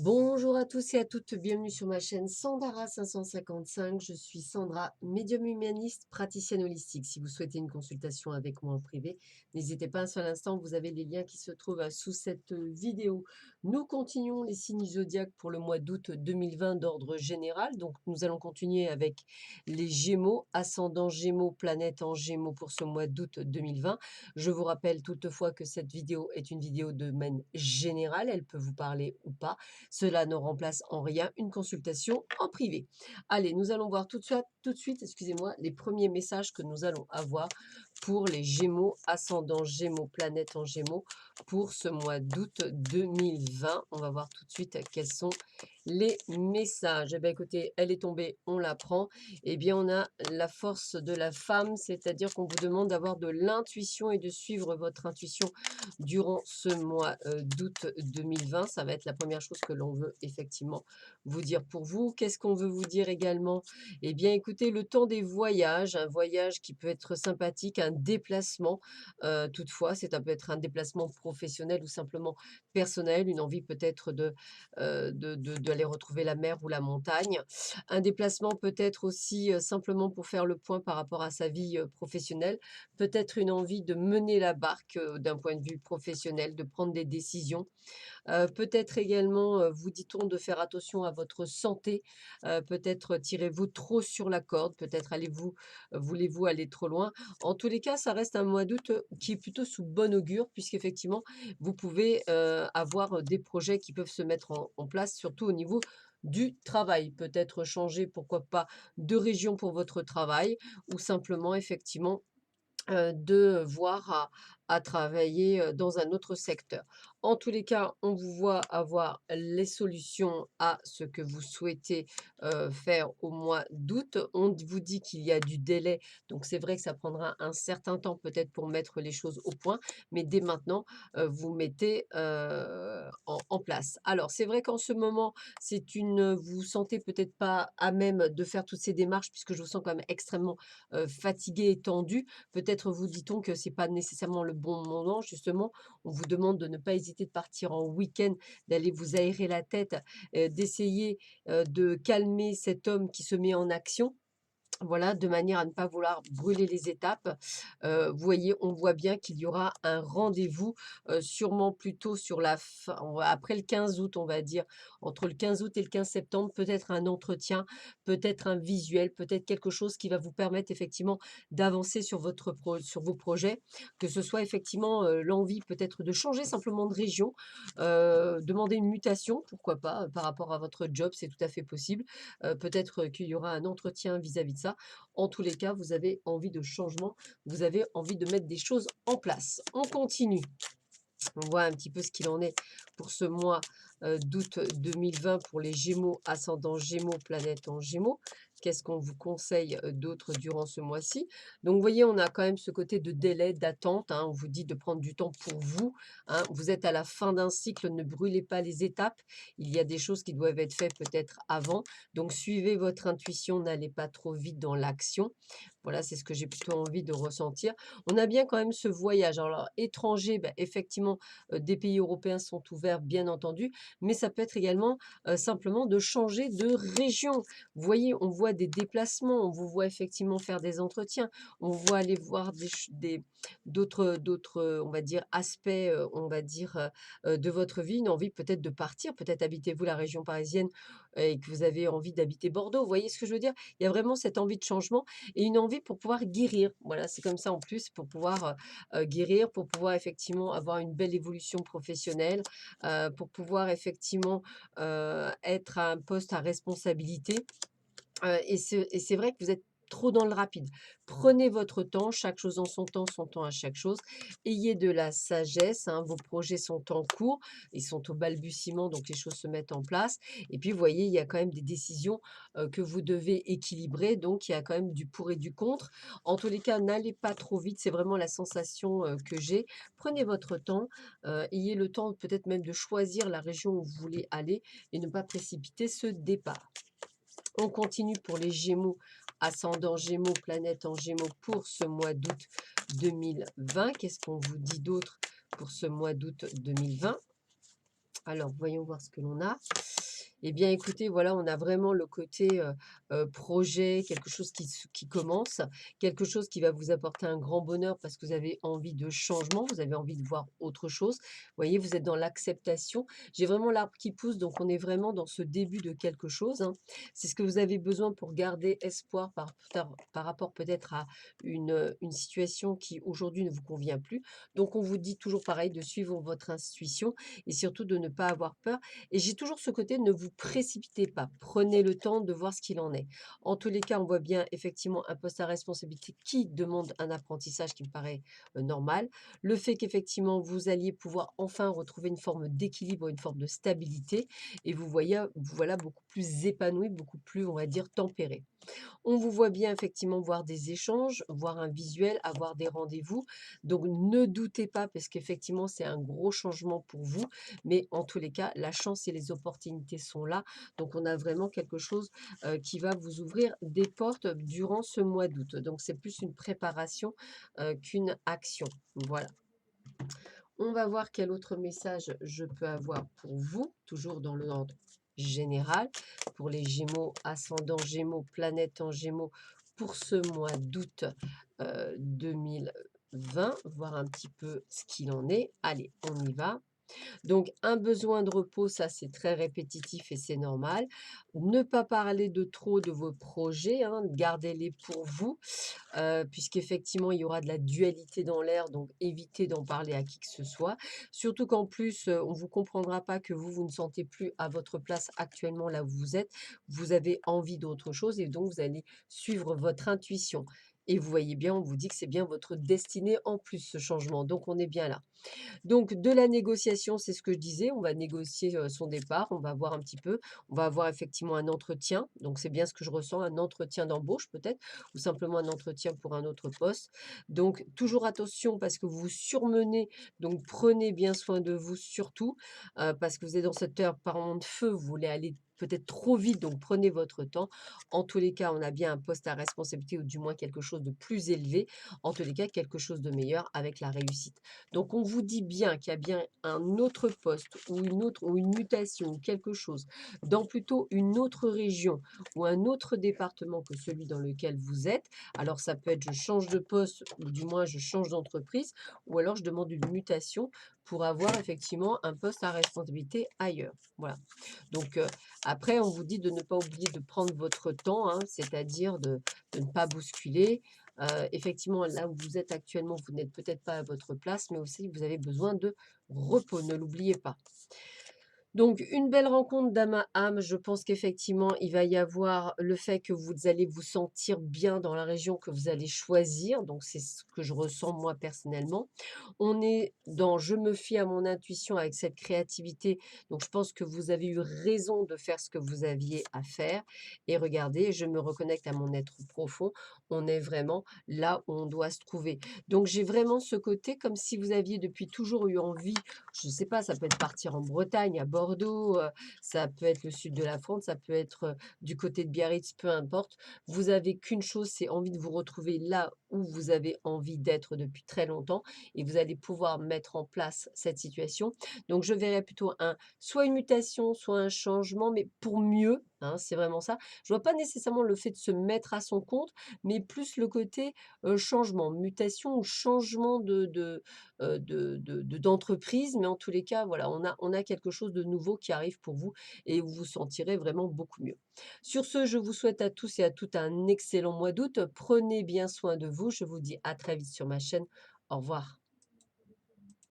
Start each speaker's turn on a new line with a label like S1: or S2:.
S1: Bonjour à tous et à toutes, bienvenue sur ma chaîne Sandara 555. Je suis Sandra, médium humaniste, praticienne holistique. Si vous souhaitez une consultation avec moi en privé, n'hésitez pas un seul instant, vous avez les liens qui se trouvent sous cette vidéo. Nous continuons les signes zodiaques pour le mois d'août 2020 d'ordre général. Donc nous allons continuer avec les Gémeaux, ascendant Gémeaux, planète en Gémeaux pour ce mois d'août 2020. Je vous rappelle toutefois que cette vidéo est une vidéo de domaine général, elle peut vous parler ou pas. Cela ne remplace en rien une consultation en privé. Allez, nous allons voir tout de suite, excusez-moi, les premiers messages que nous allons avoir pour les Gémeaux, ascendant Gémeaux, planète en Gémeaux, pour ce mois d'août 2020. On va voir tout de suite quels sont les messages. Eh bien, écoutez, elle est tombée, on la prend. Eh bien, on a la force de la femme, c'est-à-dire qu'on vous demande d'avoir de l'intuition et de suivre votre intuition durant ce mois d'août 2020. Ça va être la première chose que l'on veut effectivement vous dire pour vous. Qu'est-ce qu'on veut vous dire également? Eh bien, écoutez, le temps des voyages, un voyage qui peut être sympathique, un déplacement, toutefois, ça peut être un déplacement professionnel ou simplement personnel, une envie peut-être d'aller retrouver la mer ou la montagne. Un déplacement peut-être aussi simplement pour faire le point par rapport à sa vie professionnelle, peut-être une envie de mener la barque d'un point de vue professionnel, de prendre des décisions. Peut-être également, vous dit-on de faire attention à votre santé. Peut-être tirez-vous trop sur la corde, peut-être voulez-vous aller trop loin. En tous les cas, ça reste un mois d'août qui est plutôt sous bon augure, puisqu'effectivement, vous pouvez avoir des projets qui peuvent se mettre en place, surtout au niveau du travail. Peut-être changer, pourquoi pas, de région pour votre travail, ou simplement, effectivement, de voir à travailler, dans un autre secteur. En tous les cas, on vous voit avoir les solutions à ce que vous souhaitez, faire au mois d'août. On vous dit qu'il y a du délai, donc c'est vrai que ça prendra un certain temps peut-être pour mettre les choses au point, mais dès maintenant, vous mettez, en place. Alors c'est vrai qu'en ce moment, vous vous sentez peut-être pas à même de faire toutes ces démarches puisque je vous sens quand même extrêmement, fatigué et tendu. Peut-être vous dit-on que c'est pas nécessairement le bon moment, justement. On vous demande de ne pas hésiter de partir en week-end, d'aller vous aérer la tête, d'essayer, de calmer cet homme qui se met en action. Voilà, de manière à ne pas vouloir brûler les étapes. Vous voyez, on voit bien qu'il y aura un rendez-vous, sûrement plutôt sur la fin après le 15 août, on va dire. Entre le 15 août et le 15 septembre, peut-être un entretien, peut-être un visuel, peut-être quelque chose qui va vous permettre effectivement d'avancer sur vos projets. Que ce soit effectivement, l'envie peut-être de changer simplement de région, demander une mutation, pourquoi pas, par rapport à votre job, c'est tout à fait possible. Peut-être qu'il y aura un entretien vis-à-vis de ça. En tous les cas, vous avez envie de changement, vous avez envie de mettre des choses en place. On continue. On voit un petit peu ce qu'il en est pour ce mois d'août 2020 pour les Gémeaux, ascendant Gémeaux, planète en Gémeaux. Qu'est-ce qu'on vous conseille d'autre durant ce mois-ci? Donc, vous voyez, on a quand même ce côté de délai, d'attente, hein. On vous dit de prendre du temps pour vous, hein. Vous êtes à la fin d'un cycle, ne brûlez pas les étapes. Il y a des choses qui doivent être faites peut-être avant. Donc, suivez votre intuition, n'allez pas trop vite dans l'action. Voilà, c'est ce que j'ai plutôt envie de ressentir. On a bien quand même ce voyage. Alors, étranger, bah, effectivement, des pays européens sont ouverts, bien entendu, mais ça peut être également simplement de changer de région. Vous voyez, on voit des déplacements, on vous voit effectivement faire des entretiens, on voit aller voir d'autres, on va dire, aspects, on va dire, de votre vie, une envie peut-être de partir, peut-être habitez-vous la région parisienne et que vous avez envie d'habiter Bordeaux. Vous voyez ce que je veux dire? Il y a vraiment cette envie de changement et une envie pour pouvoir guérir. Voilà, c'est comme ça en plus, pour pouvoir guérir, pour pouvoir effectivement avoir une belle évolution professionnelle, pour pouvoir effectivement être à un poste à responsabilité. Et c'est vrai que vous êtes trop dans le rapide. Prenez votre temps, chaque chose en son temps à chaque chose. Ayez de la sagesse, hein, vos projets sont en cours, ils sont au balbutiement, donc les choses se mettent en place. Et puis, vous voyez, il y a quand même des décisions que vous devez équilibrer, donc il y a quand même du pour et du contre. En tous les cas, n'allez pas trop vite, c'est vraiment la sensation que j'ai. Prenez votre temps, ayez le temps peut-être même de choisir la région où vous voulez aller et ne pas précipiter ce départ. On continue pour les Gémeaux, ascendant Gémeaux, planète en Gémeaux pour ce mois d'août 2020. Qu'est-ce qu'on vous dit d'autre pour ce mois d'août 2020? Alors, voyons voir ce que l'on a. Eh bien, écoutez, voilà, on a vraiment le côté, projet, quelque chose qui commence, quelque chose qui va vous apporter un grand bonheur parce que vous avez envie de changement, vous avez envie de voir autre chose. Vous voyez, vous êtes dans l'acceptation. J'ai vraiment l'arbre qui pousse, donc on est vraiment dans ce début de quelque chose, hein. C'est ce que vous avez besoin pour garder espoir par rapport peut-être à une situation qui aujourd'hui ne vous convient plus. Donc on vous dit toujours pareil, de suivre votre intuition et surtout de ne pas avoir peur et j'ai toujours ce côté, ne vous précipitez pas. Prenez le temps de voir ce qu'il en est. En tous les cas, on voit bien effectivement un poste à responsabilité qui demande un apprentissage qui me paraît normal. Le fait qu'effectivement, vous alliez pouvoir enfin retrouver une forme d'équilibre, une forme de stabilité. Et vous voyez, vous voilà beaucoup plus épanoui, beaucoup plus, on va dire, tempéré. On vous voit bien effectivement voir des échanges, voir un visuel, avoir des rendez-vous. Donc ne doutez pas parce qu'effectivement c'est un gros changement pour vous. Mais en tous les cas, la chance et les opportunités sont là. Donc on a vraiment quelque chose qui va vous ouvrir des portes durant ce mois d'août. Donc c'est plus une préparation qu'une action. Voilà. On va voir quel autre message je peux avoir pour vous, toujours dans l'ordre général, pour les Gémeaux, ascendant Gémeaux, planète en Gémeaux, pour ce mois d'août 2020, voir un petit peu ce qu'il en est. Allez, on y va. Donc, un besoin de repos, ça c'est très répétitif et c'est normal. Ne pas parler de trop de vos projets, hein, gardez-les pour vous, puisqu'effectivement il y aura de la dualité dans l'air, donc évitez d'en parler à qui que ce soit. Surtout qu'en plus, on ne vous comprendra pas que vous ne sentez plus à votre place actuellement là où vous êtes. Vous avez envie d'autre chose et donc vous allez suivre votre intuition. Et vous voyez bien, on vous dit que c'est bien votre destinée en plus ce changement. Donc on est bien là. Donc de la négociation, c'est ce que je disais, on va négocier, son départ, on va voir un petit peu, on va avoir effectivement un entretien, donc c'est bien ce que je ressens, un entretien d'embauche peut-être ou simplement un entretien pour un autre poste. Donc toujours attention parce que vous vous surmenez, donc prenez bien soin de vous surtout, parce que vous êtes dans cette heure par moment de feu, vous voulez aller peut-être trop vite, donc prenez votre temps. En tous les cas, on a bien un poste à responsabilité ou du moins quelque chose de plus élevé. En tous les cas, quelque chose de meilleur avec la réussite. Donc on vous dit bien qu'il y a bien un autre poste ou une autre ou une mutation ou quelque chose dans plutôt une autre région ou un autre département que celui dans lequel vous êtes. Alors ça peut être je change de poste ou du moins je change d'entreprise ou alors je demande une mutation pour avoir effectivement un poste à responsabilité ailleurs. Voilà. Donc après, on vous dit de ne pas oublier de prendre votre temps, hein, c'est-à-dire de ne pas bousculer, effectivement, là où vous êtes actuellement, vous n'êtes peut-être pas à votre place, mais aussi vous avez besoin de repos, ne l'oubliez pas. Donc, une belle rencontre d'âme à âme. Je pense qu'effectivement, il va y avoir le fait que vous allez vous sentir bien dans la région que vous allez choisir. Donc, c'est ce que je ressens moi personnellement. On est dans je me fie à mon intuition avec cette créativité. Donc, je pense que vous avez eu raison de faire ce que vous aviez à faire. Et regardez, je me reconnecte à mon être profond. On est vraiment là où on doit se trouver. Donc, j'ai vraiment ce côté comme si vous aviez depuis toujours eu envie, je ne sais pas, ça peut être partir en Bretagne, à Bordeaux, ça peut être le sud de la France, ça peut être, du côté de Biarritz, peu importe. Vous avez qu'une chose, c'est envie de vous retrouver là où vous avez envie d'être depuis très longtemps et vous allez pouvoir mettre en place cette situation. Donc je verrais plutôt soit une mutation, soit un changement, mais pour mieux, hein, c'est vraiment ça. Je vois pas nécessairement le fait de se mettre à son compte, mais plus le côté, changement, mutation ou changement d'entreprise, mais en tous les cas, voilà, on a quelque chose de nouveau qui arrive pour vous et vous vous sentirez vraiment beaucoup mieux. Sur ce, je vous souhaite à tous et à toutes un excellent mois d'août. Prenez bien soin de vous. Je vous dis à très vite sur ma chaîne. Au revoir.